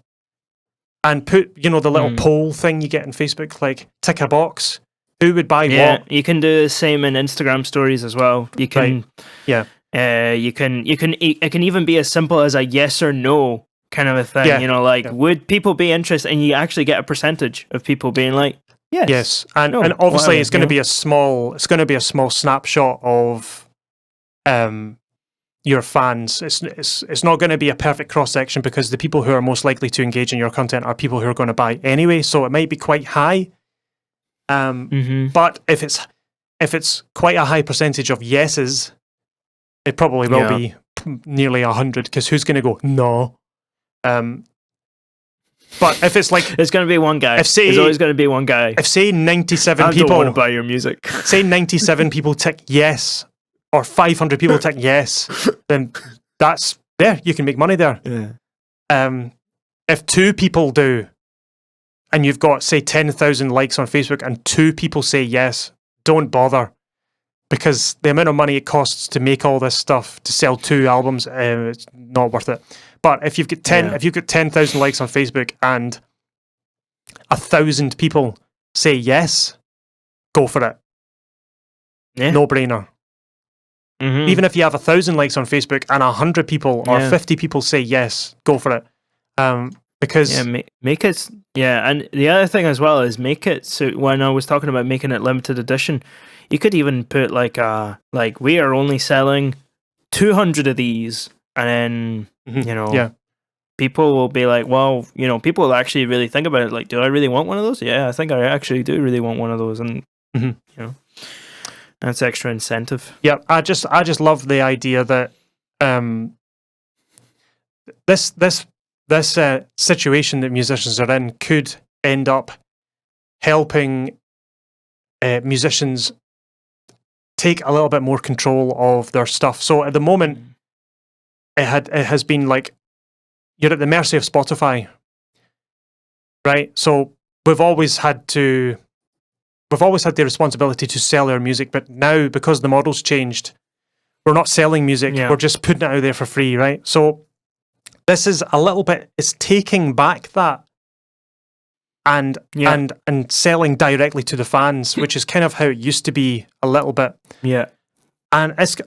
Speaker 1: And put, the little poll thing you get on Facebook, like tick a box. Who would buy what?
Speaker 2: You can do the same in Instagram stories as well. You can,
Speaker 1: right.
Speaker 2: It can even be as simple as a yes or no kind of a thing.
Speaker 1: Yeah.
Speaker 2: Would people be interested? And you actually get a percentage of people being like, yes,
Speaker 1: and
Speaker 2: no,
Speaker 1: and obviously
Speaker 2: whatever,
Speaker 1: it's going to be a small snapshot of, your fans. It's not going to be a perfect cross section because the people who are most likely to engage in your content are people who are going to buy anyway. So it might be quite high. But if it's quite a high percentage of yeses, it probably will be nearly 100. Because who's going to go no? But if it's like,
Speaker 2: there's going to be one guy. There's always going to be one guy.
Speaker 1: If say 97
Speaker 2: people
Speaker 1: don't
Speaker 2: want to buy your music,
Speaker 1: say 97 people tick yes, or 500 people tick yes, then that's there. You can make money there.
Speaker 2: Yeah.
Speaker 1: If 2 people do, and you've got, say, 10,000 likes on Facebook and 2 people say yes, don't bother. Because the amount of money it costs to make all this stuff, to sell 2 albums, it's not worth it. But if you've got 10,000 likes on Facebook and 1,000 people say yes, go for it.
Speaker 2: Yeah.
Speaker 1: No brainer. Even if you have 1,000 likes on Facebook and 100 people or 50 people say yes, go for it. Because
Speaker 2: make it, and the other thing as well is make it so when I was talking about making it limited edition, you could even put like we are only selling 200 of these, and then people will be like, well, people will actually really think about it, like, do I really want one of those? Yeah, I think I actually do really want one of those, and that's extra incentive.
Speaker 1: Yeah, I just love the idea that this situation that musicians are in could end up helping musicians take a little bit more control of their stuff. So at the moment, it has been like you're at the mercy of Spotify, right? So we've always had the responsibility to sell our music, but now because the model's changed, we're not selling music. We're just putting it out there for free, right? So this is a little bit, it's taking back that and selling directly to the fans, which is kind of how it used to be a little bit.
Speaker 2: Yeah.
Speaker 1: And it's a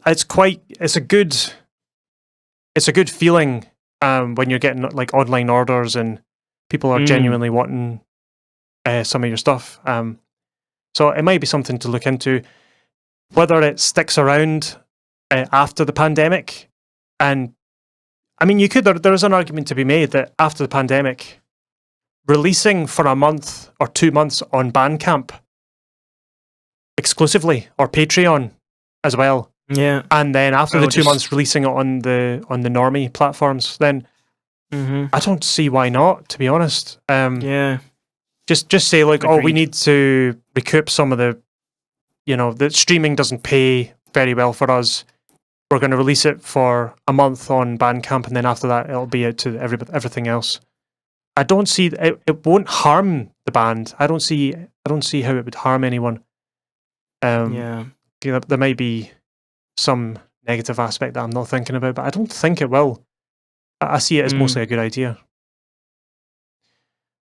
Speaker 1: good feeling when you're getting like online orders and people are genuinely wanting some of your stuff. So it might be something to look into, whether it sticks around after the pandemic. And I mean, there is an argument to be made that after the pandemic, releasing for a month or 2 months on Bandcamp exclusively, or Patreon as well.
Speaker 2: Yeah.
Speaker 1: And then after the 2 months, releasing it on the normie platforms, then I don't see why not, to be honest. Just say like,
Speaker 2: Agreed.
Speaker 1: We need to recoup some of the, the streaming doesn't pay very well for us. We're going to release it for a month on Bandcamp, and then after that, it'll be out to everything else. I don't see it won't harm the band. I don't see how it would harm anyone. There might be some negative aspect that I'm not thinking about, but I don't think it will. I see it as mostly a good idea.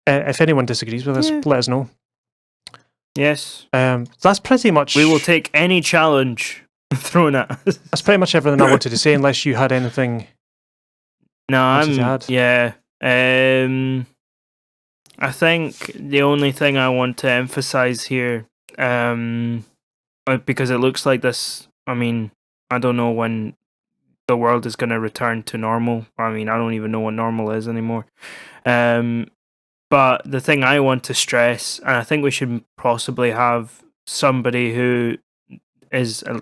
Speaker 1: If anyone disagrees with us, let us know.
Speaker 2: Yes.
Speaker 1: That's pretty much.
Speaker 2: We will take any challenge thrown at us.
Speaker 1: That's pretty much everything I wanted to say, unless you had anything.
Speaker 2: No, I think the only thing I want to emphasize here, because it looks like this. I mean, I don't know when the world is going to return to normal. I mean, I don't even know what normal is anymore. But the thing I want to stress, and I think we should possibly have somebody who is, a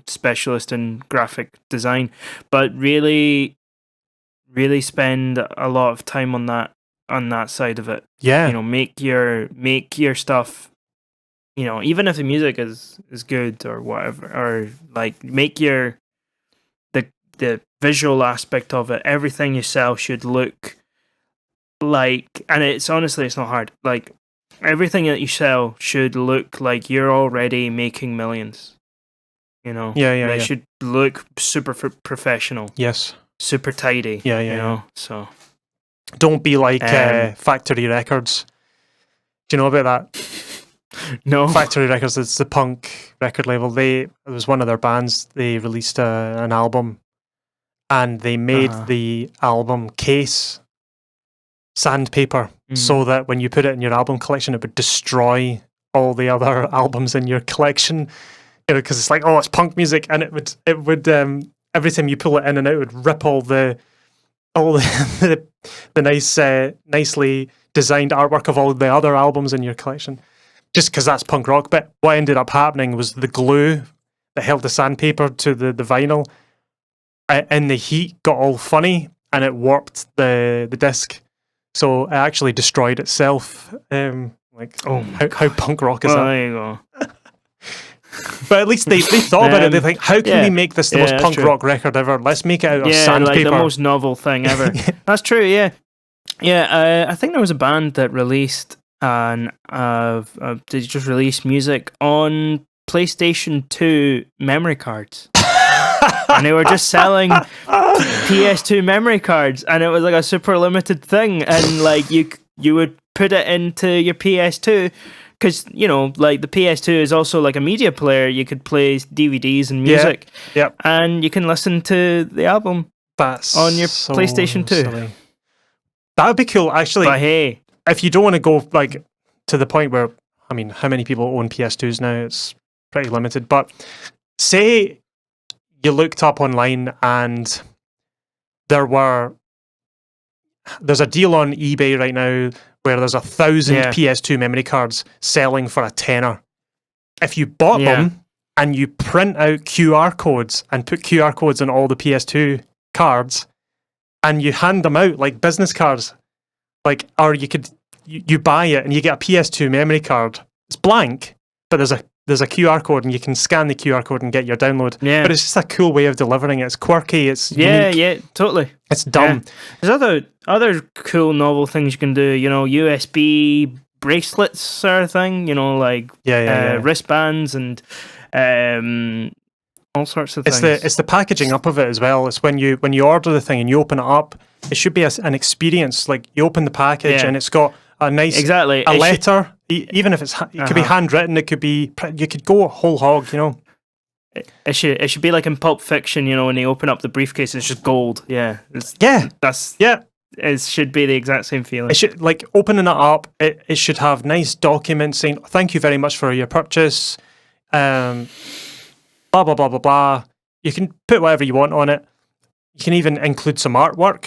Speaker 2: specialist in graphic design, but really spend a lot of time on that side of it.
Speaker 1: Yeah.
Speaker 2: Make your stuff even if the music is good or whatever, or like make the visual aspect of it, everything you sell should look like, and it's honestly, it's not hard. Like everything that you sell should look like you're already making millions. They should look super professional.
Speaker 1: Yes.
Speaker 2: Super tidy.
Speaker 1: Yeah.
Speaker 2: So
Speaker 1: don't be like Factory Records. Do you know about that?
Speaker 2: No.
Speaker 1: Factory Records, it's the punk record label. It was one of their bands. They released an album, and they made the album case sandpaper so that when you put it in your album collection, it would destroy all the other albums in your collection. Because it's like, oh, it's punk music, and it would every time you pull it in and out, it would rip all the nice, nicely designed artwork of all the other albums in your collection, just because that's punk rock. But what ended up happening was the glue that held the sandpaper to the vinyl in the heat got all funny, and it warped the disc. So it actually destroyed itself. How punk rock is that?
Speaker 2: There you go.
Speaker 1: But at least they thought about it. They think, how can we make this the most punk rock record ever? Let's make it out of sandpaper.
Speaker 2: Like the most novel thing ever. That's true. Yeah. I think there was a band that released they just released music on PlayStation 2 memory cards. And they were just selling PS2 memory cards, and it was like a super limited thing, and like you would put it into your PS2 because like the PS2 is also like a media player. You could play DVDs and music, and you can listen to the album on your PlayStation 2.
Speaker 1: Silly. That would be cool, actually.
Speaker 2: But hey,
Speaker 1: if you don't want to go like to the point where, I mean, how many people own PS2s now? It's pretty limited. But say you looked up online and there's a deal on eBay right now where there's 1,000 PS2 memory cards selling for $10. If you bought them and you print out QR codes and put QR codes on all the PS2 cards and you hand them out like business cards, or you buy it and you get a PS2 memory card. It's blank, but there's a QR code and you can scan the QR code and get your download. Yeah. But it's just a cool way of delivering it. It's quirky. It's unique.
Speaker 2: Yeah, totally.
Speaker 1: It's dumb.
Speaker 2: Yeah. There's other cool novel things you can do. USB bracelets sort of thing. Wristbands and all sorts of things.
Speaker 1: It's the packaging up of it as well. It's when you order the thing and you open it up, it should be an experience. Like you open the package and it's got a nice letter. Even if it could be handwritten, it could be, you could go whole hog,
Speaker 2: It should be like in Pulp Fiction, when they open up the briefcase, it's just gold. Yeah. It should be the exact same feeling.
Speaker 1: It should, like, opening it up, it should have nice documents saying, thank you very much for your purchase, blah, blah, blah, blah, blah. You can put whatever you want on it. You can even include some artwork,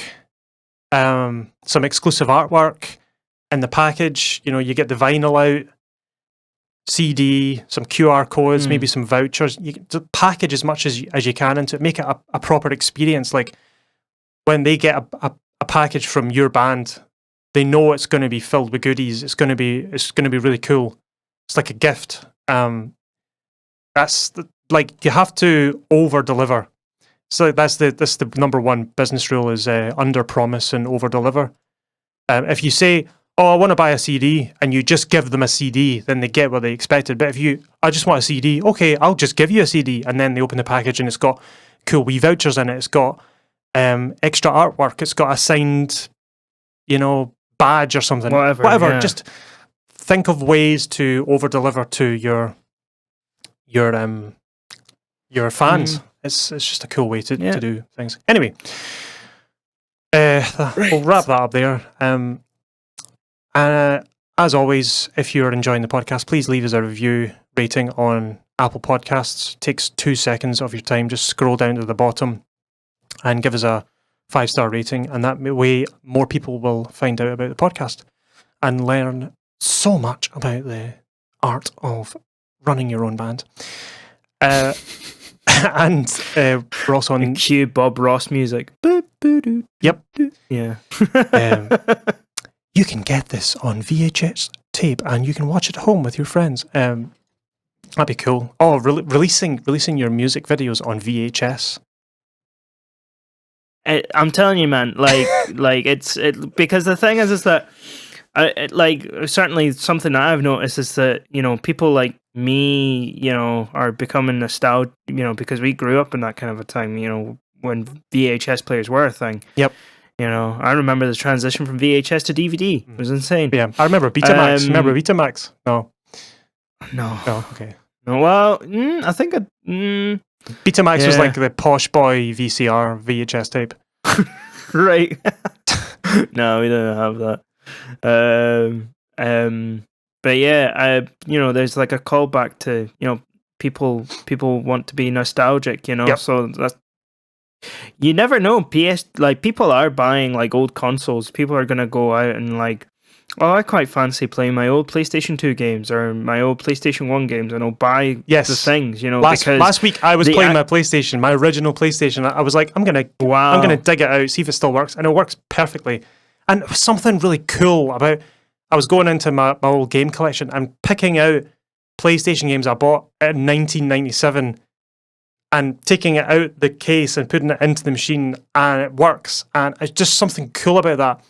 Speaker 1: some exclusive artwork in the package. You get the vinyl out, CD, some QR codes, maybe some vouchers. You can package as much as you can into it. Make it a proper experience. Like when they get a package from your band, they know it's going to be filled with goodies. It's going to be really cool. It's like a gift. That's you have to over deliver. So that's the number one business rule is under promise and over deliver. If you say, oh, I want to buy a CD, and you just give them a CD, then they get what they expected. But if I just want a CD, okay, I'll just give you a CD, and then they open the package and it's got cool wee vouchers in it. It's got extra artwork. It's got a signed, badge or something. Whatever. Yeah. Just think of ways to over deliver to your fans. It's just a cool way to do things. Anyway, we'll wrap that up there. As always, if you're enjoying the podcast, please leave us a review rating on Apple Podcasts. It takes 2 seconds of your time. Just scroll down to the bottom and give us a 5-star rating, and that way more people will find out about the podcast and learn so much about the art of running your own band. And we're also on
Speaker 2: cue Bob Ross music.
Speaker 1: Yep.
Speaker 2: Yeah.
Speaker 1: You can get this on VHS tape and you can watch it at home with your friends. That'd be cool. Oh, releasing your music videos on VHS.
Speaker 2: I'm telling you, man. Like because the thing is that certainly something that I've noticed is that people like me are becoming nostalgic because we grew up in that kind of a time when VHS players were a thing.
Speaker 1: Yep.
Speaker 2: I remember the transition from VHS to DVD. It was insane.
Speaker 1: Yeah, I remember Betamax. Remember Betamax? No.
Speaker 2: No.
Speaker 1: Okay.
Speaker 2: No, well, I think
Speaker 1: Betamax was like the posh boy VCR VHS tape.
Speaker 2: Right. No, we don't have that. But yeah, there's like a callback to people want to be nostalgic,
Speaker 1: Yep.
Speaker 2: So that's, you never know. People are buying like old consoles. People are gonna go out and like, well, I quite fancy playing my old PlayStation 2 games or my old PlayStation 1 games, and I'll buy the things,
Speaker 1: because last week I was playing my PlayStation, my original PlayStation. I was like, I'm gonna dig it out, see if it still works, and it works perfectly. And something really cool about, I was going into my old game collection and picking out PlayStation games I bought in 1997 and taking it out the case and putting it into the machine, and it works. And it's just something cool about that.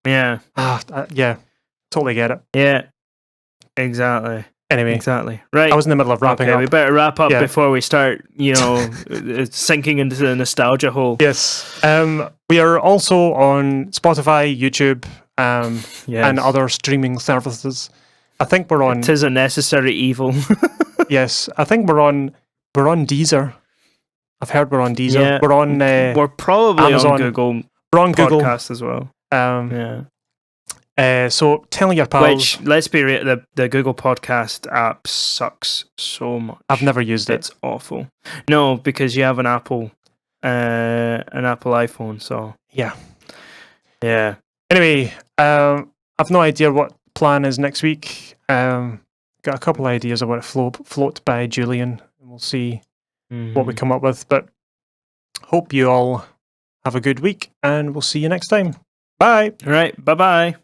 Speaker 2: Yeah.
Speaker 1: Yeah. Totally get it.
Speaker 2: Yeah. Exactly.
Speaker 1: Anyway.
Speaker 2: Exactly. Right.
Speaker 1: I was in the middle of wrapping up.
Speaker 2: We better wrap up before we start, sinking into the nostalgia hole.
Speaker 1: Yes. We are also on Spotify, YouTube, and other streaming services. I think we're on...
Speaker 2: It is a necessary evil.
Speaker 1: Yes. I think we're on Deezer. I've heard we're on Deezer.
Speaker 2: Yeah.
Speaker 1: We're on
Speaker 2: we're probably
Speaker 1: Amazon.
Speaker 2: on Google.
Speaker 1: We're on Google
Speaker 2: Podcast as well.
Speaker 1: So tell your pals.
Speaker 2: Which, let's be real, the Google Podcast app sucks so much.
Speaker 1: I've never used it.
Speaker 2: It's awful. No, because you have an Apple iPhone. So
Speaker 1: yeah.
Speaker 2: Anyway,
Speaker 1: I've no idea what plan is next week. Got a couple ideas about a float by Julian, and we'll see what we come up with. But hope you all have a good week, and we'll see you next time. Bye.
Speaker 2: All right. Bye-bye.